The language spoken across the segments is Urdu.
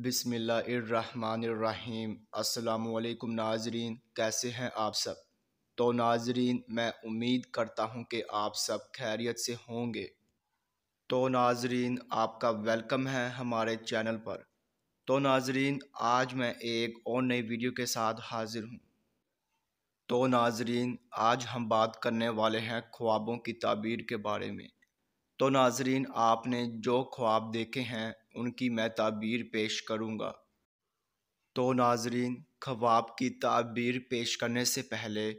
بسم اللہ الرحمن الرحیم۔ السلام علیکم ناظرین، کیسے ہیں آپ سب؟ تو ناظرین، میں امید کرتا ہوں کہ آپ سب خیریت سے ہوں گے۔ تو ناظرین، آپ کا ویلکم ہے ہمارے چینل پر۔ تو ناظرین، آج میں ایک اور نئی ویڈیو کے ساتھ حاضر ہوں۔ تو ناظرین، آج ہم بات کرنے والے ہیں خوابوں کی تعبیر کے بارے میں۔ تو ناظرین، آپ نے جو خواب دیکھے ہیں ان کی میں تعبیر پیش کروں گا۔ تو ناظرین، خواب کی تعبیر پیش کرنے سے پہلے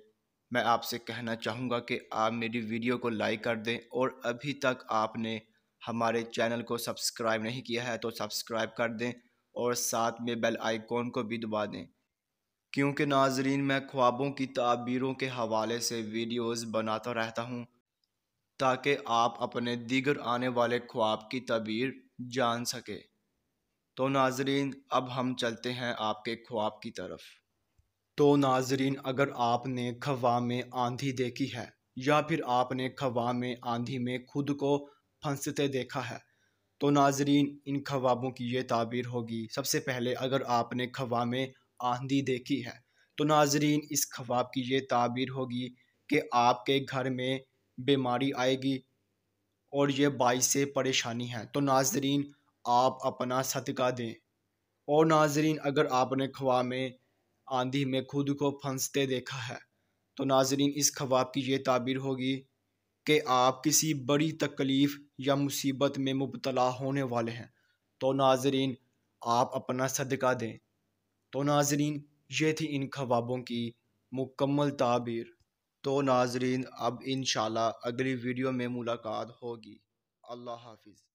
میں آپ سے کہنا چاہوں گا کہ آپ میری ویڈیو کو لائک کر دیں، اور ابھی تک آپ نے ہمارے چینل کو سبسکرائب نہیں کیا ہے تو سبسکرائب کر دیں، اور ساتھ میں بیل آئیکن کو بھی دبا دیں، کیونکہ ناظرین میں خوابوں کی تعبیروں کے حوالے سے ویڈیوز بناتا رہتا ہوں تاکہ آپ اپنے دیگر آنے والے خواب کی تعبیر جان سکے۔ تو ناظرین، اب ہم چلتے ہیں آپ کے خواب کی طرف۔ تو ناظرین، اگر آپ نے خواب میں آندھی دیکھی ہے یا پھر آپ نے خواب میں آندھی میں خود کو پھنستے دیکھا ہے تو ناظرین، ان خوابوں کی یہ تعبیر ہوگی۔ سب سے پہلے، اگر آپ نے خواب میں آندھی دیکھی ہے تو ناظرین، اس خواب کی یہ تعبیر ہوگی کہ آپ کے گھر میں بیماری آئے گی اور یہ باعث پریشانی ہے۔ تو ناظرین، آپ اپنا صدقہ دیں۔ اور ناظرین، اگر آپ نے خواب میں آندھی میں خود کو پھنستے دیکھا ہے تو ناظرین، اس خواب کی یہ تعبیر ہوگی کہ آپ کسی بڑی تکلیف یا مصیبت میں مبتلا ہونے والے ہیں۔ تو ناظرین، آپ اپنا صدقہ دیں۔ تو ناظرین، یہ تھی ان خوابوں کی مکمل تعبیر۔ تو ناظرین، اب انشاءاللہ اگلی ویڈیو میں ملاقات ہوگی۔ اللہ حافظ۔